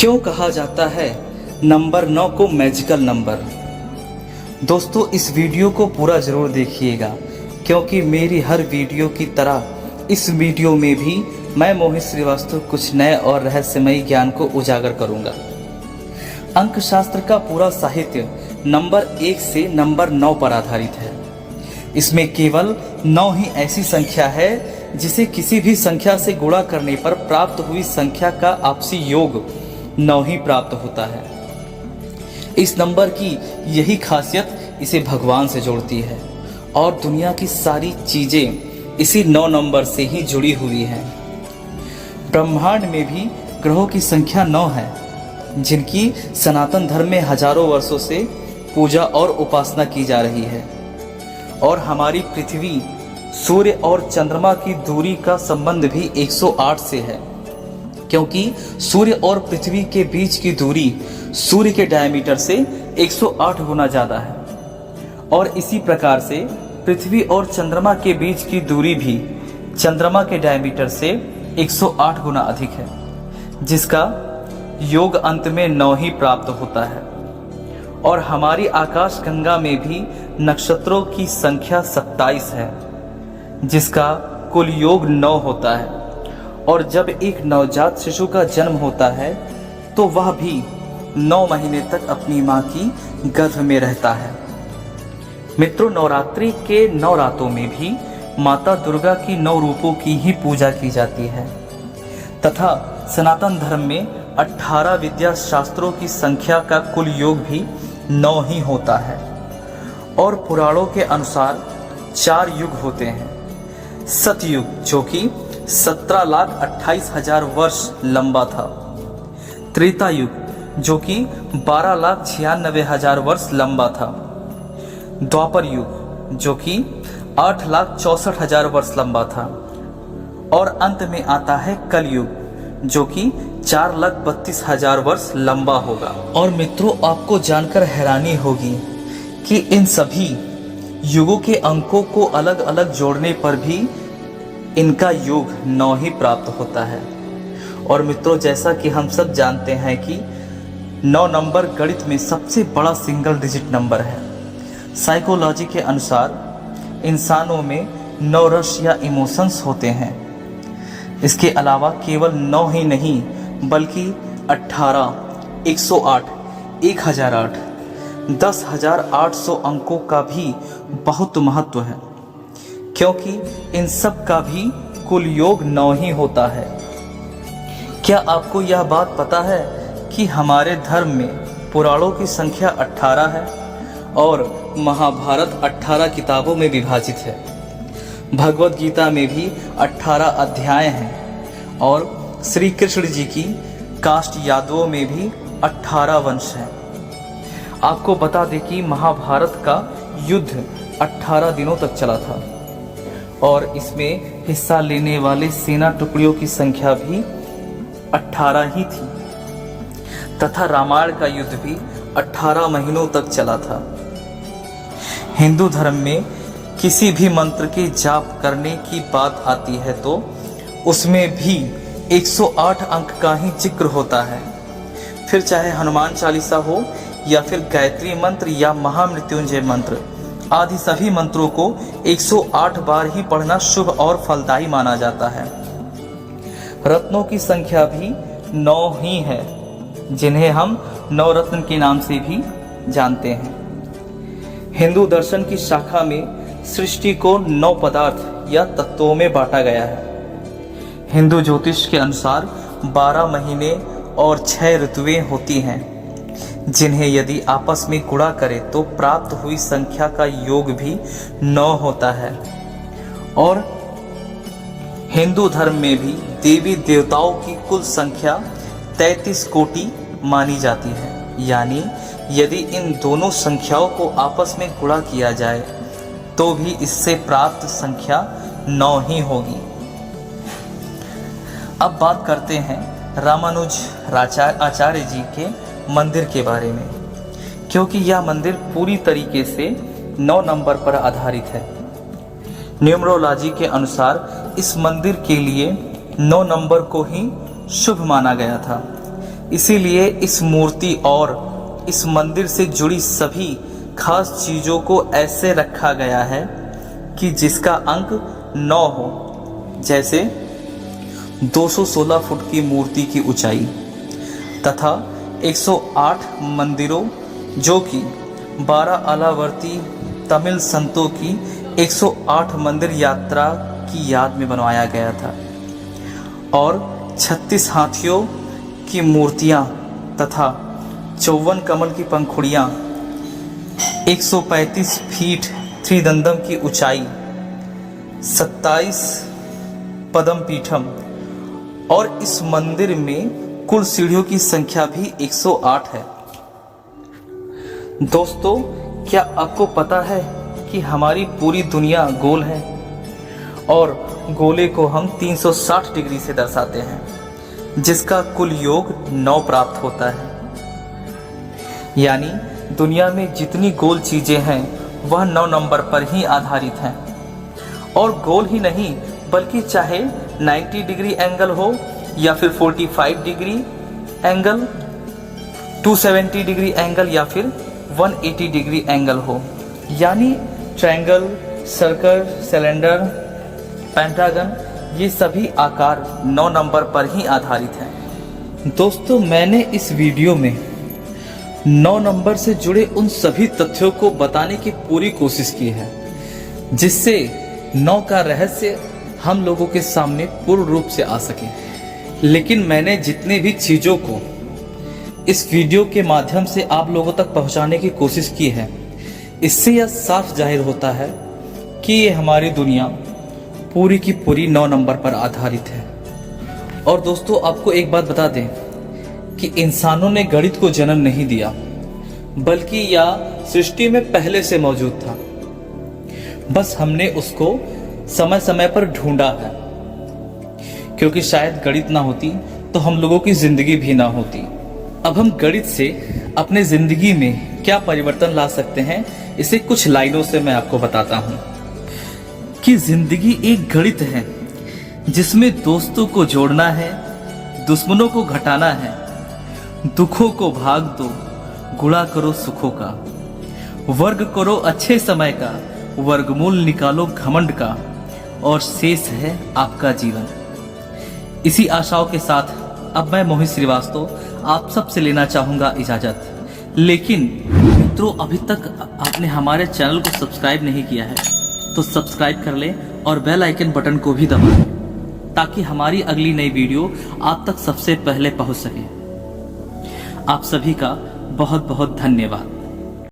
क्यों कहा जाता है नंबर 9 को मैजिकल नंबर? दोस्तों, इस वीडियो को पूरा ज़रूर देखिएगा, क्योंकि मेरी हर वीडियो की तरह इस वीडियो में भी मैं मोहित श्रीवास्तव कुछ नए और रहस्यमयी ज्ञान को उजागर करूंगा। अंक शास्त्र का पूरा साहित्य नंबर 1 से नंबर 9 पर आधारित है। इसमें केवल 9 ही ऐसी संख्या है जिसे किसी भी संख्या से गुणा करने पर प्राप्त हुई संख्या का आपसी योग 9 ही प्राप्त होता है। इस नंबर की यही खासियत इसे भगवान से जोड़ती है और दुनिया की सारी चीजें इसी 9 नंबर से ही जुड़ी हुई हैं। ब्रह्मांड में भी ग्रहों की संख्या 9 है, जिनकी सनातन धर्म में हजारों वर्षों से पूजा और उपासना की जा रही है। और हमारी पृथ्वी, सूर्य और चंद्रमा की दूरी का संबंध भी 108 से है, क्योंकि सूर्य और पृथ्वी के बीच की दूरी सूर्य के डायमीटर से 108 गुना ज़्यादा है। और इसी प्रकार से पृथ्वी और चंद्रमा के बीच की दूरी भी चंद्रमा के डायमीटर से 108 गुना अधिक है, जिसका योग अंत में 9 ही प्राप्त होता है। और हमारी आकाश गंगा में भी नक्षत्रों की संख्या 27 है, जिसका कुल योग 9 होता है। और जब एक नवजात शिशु का जन्म होता है तो वह भी 9 महीने तक अपनी मां की गर्भ में रहता है। मित्रों, नवरात्रि के 9 रातों में भी माता दुर्गा की 9 रूपों की ही पूजा की जाती है तथा सनातन धर्म में 18 विद्या शास्त्रों की संख्या का कुल योग भी 9 ही होता है। और पुराणों के अनुसार 4 युग होते हैं। सतयुग, जो कि 17,28,000 वर्ष लंबा था। त्रेता युग, जो कि 12,96,000 वर्ष लंबा था। द्वापर युग, जो कि 8,64,000 वर्ष लंबा था। और अंत में आता है कलयुग, जो कि 4,32,000 वर्ष लंबा होगा। और मित्रों, आपको जानकर हैरानी होगी कि इन सभी युगों के अंकों को अलग अलग जोड़ने पर भी इनका योग 9 ही प्राप्त होता है। और मित्रों, जैसा कि हम सब जानते हैं कि 9 नंबर गणित में सबसे बड़ा सिंगल डिजिट नंबर है। साइकोलॉजी के अनुसार इंसानों में 9 रस या इमोशंस होते हैं। इसके अलावा केवल 9 ही नहीं, बल्कि 18, 108, 1008, 10,800 अंकों का भी बहुत महत्व है, क्योंकि इन सब का भी कुल योग 9 ही होता है। क्या आपको यह बात पता है कि हमारे धर्म में पुराणों की संख्या 18 है और महाभारत 18 किताबों में विभाजित है। भगवत गीता में भी 18 अध्याय हैं और श्री कृष्ण जी की काष्ठ यादवों में भी 18 वंश हैं। आपको बता दें कि महाभारत का युद्ध 18 दिनों तक चला था और इसमें हिस्सा लेने वाले सेना टुकड़ियों की संख्या भी 18 ही थी तथा रामायण का युद्ध भी 18 महीनों तक चला था। हिंदू धर्म में किसी भी मंत्र के जाप करने की बात आती है तो उसमें भी 108 अंक का ही जिक्र होता है। फिर चाहे हनुमान चालीसा हो या फिर गायत्री मंत्र या महामृत्युंजय मंत्र आदि सभी मंत्रों को 108 बार ही पढ़ना शुभ और फलदायी माना जाता है। रत्नों की संख्या भी 9 ही है, जिन्हें हम नवरत्न के नाम से भी जानते हैं। हिंदू दर्शन की शाखा में सृष्टि को 9 पदार्थ या तत्वों में बांटा गया है। हिंदू ज्योतिष के अनुसार 12 महीने और 6 ऋतुएं होती हैं, जिन्हें यदि आपस में गुणा करें तो प्राप्त हुई संख्या का योग भी 9 होता है। और हिंदू धर्म में भी देवी देवताओं की कुल संख्या 33 कोटि मानी जाती है। यानी यदि इन दोनों संख्याओं को आपस में गुणा किया जाए तो भी इससे प्राप्त संख्या 9 ही होगी। अब बात करते हैं रामानुज आचार्य जी के मंदिर के बारे में, क्योंकि यह मंदिर पूरी तरीके से 9 नंबर पर आधारित है। न्यूमरोलॉजी के अनुसार इस मंदिर के लिए 9 नंबर को ही शुभ माना गया था। इसीलिए इस मूर्ति और इस मंदिर से जुड़ी सभी खास चीजों को ऐसे रखा गया है कि जिसका अंक 9 हो, जैसे 216 फुट की मूर्ति की ऊंचाई तथा 108 मंदिरों जो कि 12 अलावर्ती तमिल संतों की 108 मंदिर यात्रा की याद में बनवाया गया था और 36 हाथियों की मूर्तियां तथा 54 कमल की पंखुड़ियां, 135 फीट त्रिदंडम की ऊंचाई, 27 पद्म पीठम और इस मंदिर में कुल सीढ़ियों की संख्या भी 108 है। दोस्तों, क्या आपको पता है कि हमारी पूरी दुनिया गोल है और गोले को हम 360 डिग्री से दर्शाते हैं, जिसका कुल योग 9 प्राप्त होता है। यानी दुनिया में जितनी गोल चीजें हैं वह 9 नंबर पर ही आधारित हैं। और गोल ही नहीं बल्कि चाहे 90 डिग्री एंगल हो या फिर 45 डिग्री एंगल, 270 डिग्री एंगल या फिर 180 डिग्री एंगल हो, यानी ट्रायंगल, सर्कल, सिलेंडर, पेंटागन, ये सभी आकार 9 नंबर पर ही आधारित हैं। दोस्तों, मैंने इस वीडियो में 9 नंबर से जुड़े उन सभी तथ्यों को बताने की पूरी कोशिश की है, जिससे 9 का रहस्य हम लोगों के सामने पूर्ण रूप से आ सके। लेकिन मैंने जितने भी चीज़ों को इस वीडियो के माध्यम से आप लोगों तक पहुंचाने की कोशिश की है, इससे यह साफ जाहिर होता है कि ये हमारी दुनिया पूरी की पूरी 9 नंबर पर आधारित है। और दोस्तों, आपको एक बात बता दें कि इंसानों ने गणित को जन्म नहीं दिया, बल्कि यह सृष्टि में पहले से मौजूद था। बस हमने उसको समय समय पर ढूंढा है, क्योंकि शायद गणित ना होती तो हम लोगों की जिंदगी भी ना होती। अब हम गणित से अपने जिंदगी में क्या परिवर्तन ला सकते हैं, इसे कुछ लाइनों से मैं आपको बताता हूं कि जिंदगी एक गणित है जिसमें दोस्तों को जोड़ना है, दुश्मनों को घटाना है, दुखों को भाग दो, गुणा करो सुखों का, वर्ग करो अच्छे समय का, वर्गमूल निकालो घमंड का, और शेष है आपका जीवन। इसी आशाओं के साथ अब मैं मोहित श्रीवास्तव आप सबसे लेना चाहूंगा इजाजत। लेकिन मित्रों, अभी तक आपने हमारे चैनल को सब्सक्राइब नहीं किया है तो सब्सक्राइब कर लें और बेल आइकन बटन को भी दबा दें, ताकि हमारी अगली नई वीडियो आप तक सबसे पहले पहुंच सके। आप सभी का बहुत बहुत धन्यवाद।